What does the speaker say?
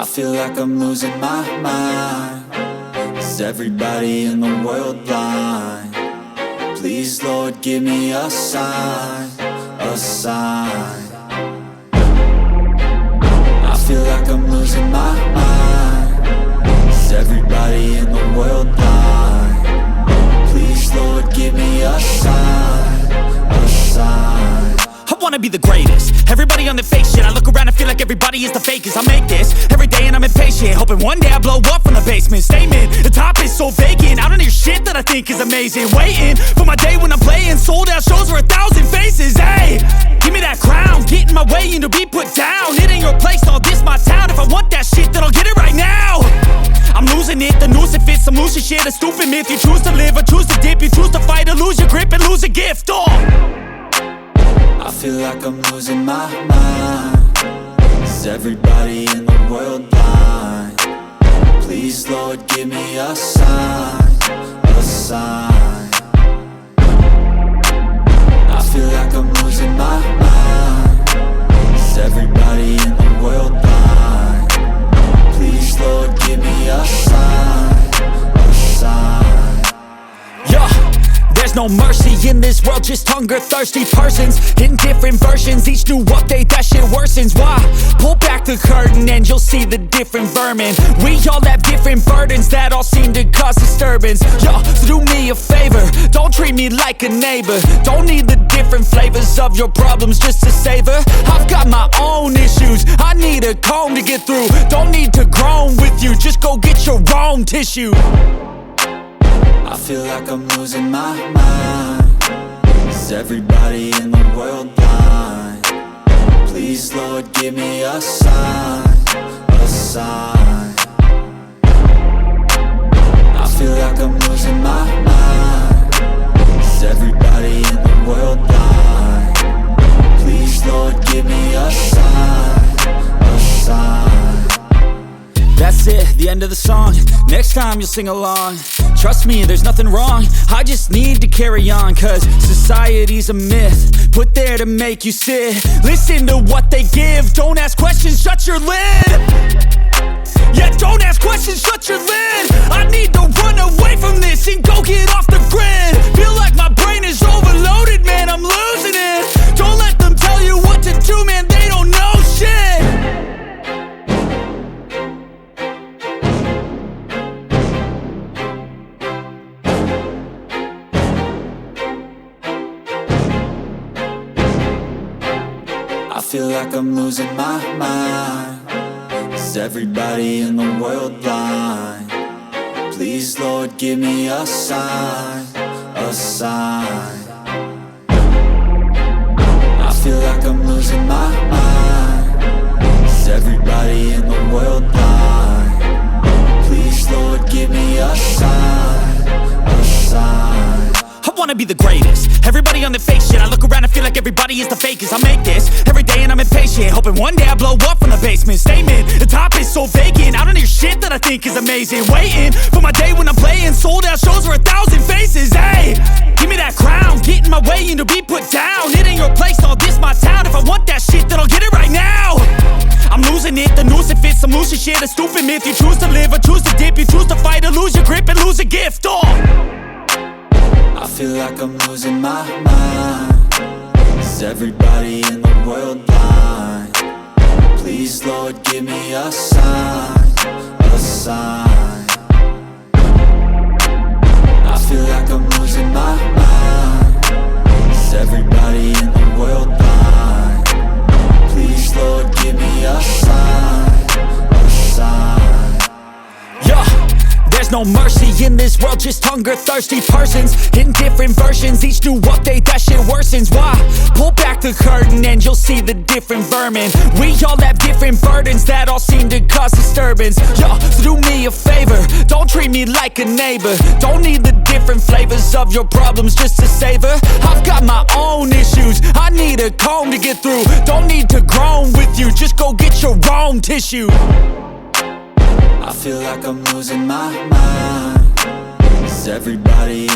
I feel like I'm losing my mind. Is everybody in the world blind? Please, Lord, give me a sign, a sign. I feel like I'm losing my mind. Is everybody in the world blind? Please, Lord, give me a sign, a sign. I wanna be the greatest. Everybody on the fake shit. I look around and feel like everybody is the fakest. I make this every day and I'm impatient, hoping one day I blow up from the basement. Statement, the top is so vacant. I don't hear shit that I think is amazing. Waiting for my day when I'm playing sold out shows for 1,000 faces. Hey, give me that crown, get in my way and to be put down. It ain't your place, all this my town. If I want that shit, then I'll get it right now. I'm losing it, the noose it fits. I'm losing shit, a stupid myth. You choose to live or choose to dip. You choose to fight or lose your grip and lose a gift. I feel like I'm losing my mind. Is everybody in the world blind? Please, Lord, give me a sign, a sign. I feel like I'm losing my mind. Is everybody in the world blind? Please, Lord, give me a sign, a sign. Yeah. There's no mercy in this world, just hunger-thirsty persons in different versions. Each new update, that shit worsens. Why? Pull back the curtain and you'll see the different vermin. We all have different burdens that all seem to cause disturbance. Yo, so do me a favor, don't treat me like a neighbor. Don't need the different flavors of your problems just to savor. I've got my own issues, I need a comb to get through. Don't need to groan with you, just go get your own tissue. I feel like I'm losing my mind. Is everybody in the world blind? Please, Lord, give me a sign, a sign. I feel like I'm losing my mind. Is everybody in the world blind? Please, Lord, give me a sign, a sign. That's it, the end of the song. Next time you'll sing along. Trust me, there's nothing wrong. I just need to carry on, cause society's a myth put there to make you sit. Listen to what they give. Don't ask questions, shut your lid. Yeah, don't ask questions, shut your lid. I need to run away from this and go get off the grid. Feel like my brain is overloaded, man, I'm losing it. Don't let them tell you what to do, man, they don't know shit. I feel like I'm losing my mind. Is everybody in the world blind? Please, Lord, give me a sign, a sign. I feel like I'm losing my mind. Is everybody in the world blind? Please, Lord, give me a sign, a sign. I wanna be the greatest. Everybody on the fake shit. I look around and feel like everybody is the fakest. I make this every day and I'm impatient, hoping one day I blow up from the basement. Statement, the top is so vacant. I don't hear shit that I think is amazing. Waiting for my day when I'm playing sold out shows for 1,000 faces. Hey, give me that crown, get in my way and to be put down. It ain't your place, all this my town. If I want that shit, then I'll get it right now. I'm losing it, the noose it fits. I'm losing shit, a stupid myth. You choose to live or choose to dip. You choose to fight or lose your grip and lose a gift. I feel like I'm losing my mind. Is everybody in the world blind? Please, Lord, give me a sign, a sign. I feel like I'm losing my mind. Is everybody in the world blind? Please, Lord, give me a sign, a sign. Yeah. There's no mercy in this world, just hunger-thirsty persons in different versions. Each new update, that shit worsens. Why? Pull back the curtain and you'll see the different vermin. We all have different burdens that all seem to cause disturbance. Yo, so do me a favor, don't treat me like a neighbor. Don't need the different flavors of your problems just to savor. I've got my own issues, I need a comb to get through. Don't need to groan with you, just go get your own tissue. I feel like I'm losing my mind. Is everybody